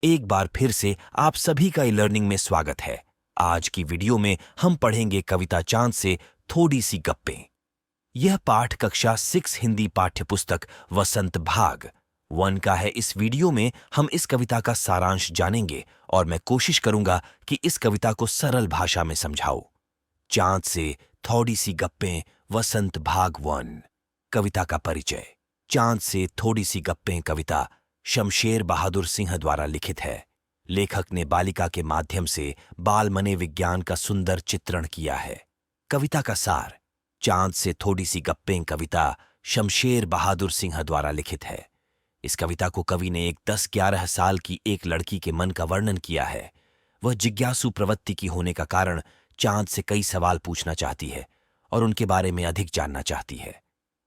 एक बार फिर से आप सभी का ई लर्निंग में स्वागत है। आज की वीडियो में हम पढ़ेंगे कविता चांद से थोड़ी सी गप्पें। यह पाठ कक्षा 6 हिंदी पाठ्य पुस्तक वसंत भाग 1 का है। इस वीडियो में हम इस कविता का सारांश जानेंगे और मैं कोशिश करूंगा कि इस कविता को सरल भाषा में समझाऊं। चांद से थोड़ी सी गप्पें वसंत भाग 1। कविता का परिचय। चांद से थोड़ी सी गप्पें कविता शमशेर बहादुर सिंह द्वारा लिखित है। लेखक ने बालिका के माध्यम से बाल मने विज्ञान का सुंदर चित्रण किया है। कविता का सार। चांद से थोड़ी सी गप्पें कविता शमशेर बहादुर सिंह द्वारा लिखित है। इस कविता को कवि ने एक 10-11 साल की एक लड़की के मन का वर्णन किया है। वह जिज्ञासु प्रवृत्ति की होने का कारण चांद से कई सवाल पूछना चाहती है और उनके बारे में अधिक जानना चाहती है।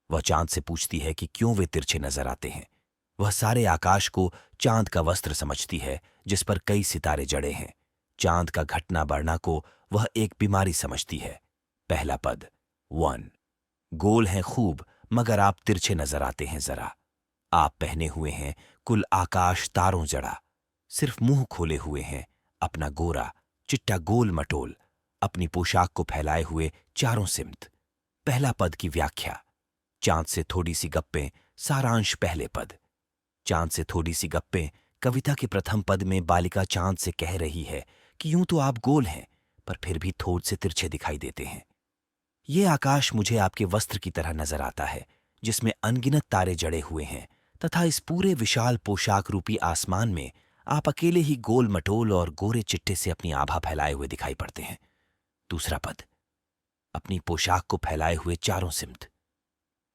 वह चांद से पूछती है कि क्यों वे तिरछे नजर आते हैं। वह सारे आकाश को चांद का वस्त्र समझती है जिस पर कई सितारे जड़े हैं। चांद का घटना बढ़ना को वह एक बीमारी समझती है। पहला पद 1। गोल हैं खूब मगर आप तिरछे नजर आते हैं जरा। आप पहने हुए हैं कुल आकाश तारों जड़ा। सिर्फ मुंह खोले हुए हैं अपना गोरा चिट्टा गोल मटोल। अपनी पोशाक को फैलाए हुए चारों सिमत। पहला पद की व्याख्या। चांद से थोड़ी सी गप्पें सारांश। पहले पद। चांद से थोड़ी सी गप्पें कविता के प्रथम पद में बालिका चांद से कह रही है कि यूं तो आप गोल हैं पर फिर भी थोड़ से तिरछे दिखाई देते हैं। ये आकाश मुझे आपके वस्त्र की तरह नजर आता है जिसमें अनगिनत तारे जड़े हुए हैं तथा इस पूरे विशाल पोशाक रूपी आसमान में आप अकेले ही गोल मटोल और गोरे चिट्टे से अपनी आभा फैलाए हुए दिखाई पड़ते हैं। दूसरा पद। अपनी पोशाक को फैलाए हुए चारों सिमत।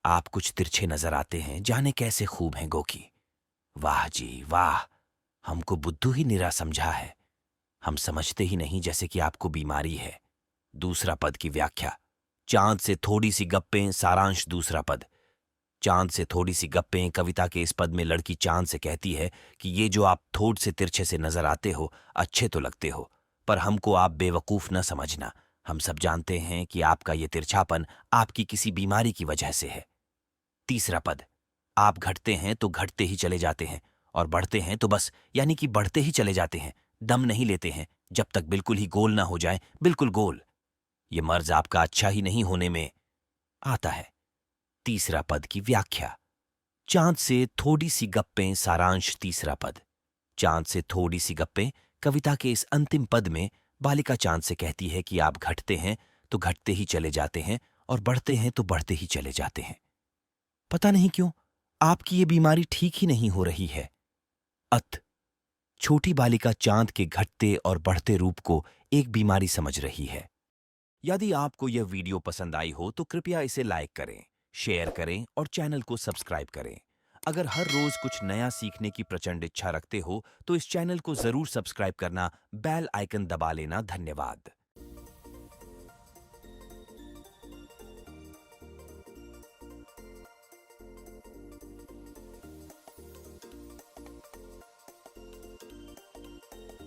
आप कुछ तिरछे नजर आते हैं जाने कैसे खूब हैं गोकी। वाह जी वाह, हमको बुद्धू ही निरा समझा है। हम समझते ही नहीं जैसे कि आपको बीमारी है। दूसरा पद की व्याख्या। चांद से थोड़ी सी गप्पें सारांश। दूसरा पद। चांद से थोड़ी सी गप्पें कविता के इस पद में लड़की चांद से कहती है कि ये जो आप थोड़ से तिरछे से नजर आते हो अच्छे तो लगते हो पर हमको आप बेवकूफ न समझना। हम सब जानते हैं कि आपका ये तिरछापन आपकी किसी बीमारी की वजह से है। तीसरा पद। आप घटते हैं तो घटते ही चले जाते हैं और बढ़ते हैं तो बस यानी कि बढ़ते ही चले जाते हैं। दम नहीं लेते हैं जब तक बिल्कुल ही गोल ना हो जाए। बिल्कुल गोल। ये मर्ज आपका अच्छा ही नहीं होने में आता है। तीसरा पद की व्याख्या। चांद से थोड़ी सी गप्पें सारांश। तीसरा पद। चांद से थोड़ी सी गप्पें कविता के इस अंतिम पद में बालिका चांद से कहती है कि आप घटते हैं तो घटते ही चले जाते हैं और बढ़ते हैं तो बढ़ते ही चले जाते हैं। पता नहीं क्यों आपकी ये बीमारी ठीक ही नहीं हो रही है। अत। छोटी बालिका चांद के घटते और बढ़ते रूप को एक बीमारी समझ रही है। यदि आपको यह वीडियो पसंद आई हो तो कृपया इसे लाइक करें, शेयर करें और चैनल को सब्सक्राइब करें। अगर हर रोज कुछ नया सीखने की प्रचंड इच्छा रखते हो तो इस चैनल को जरूर सब्सक्राइब करना, बेल आइकन दबा लेना। धन्यवाद।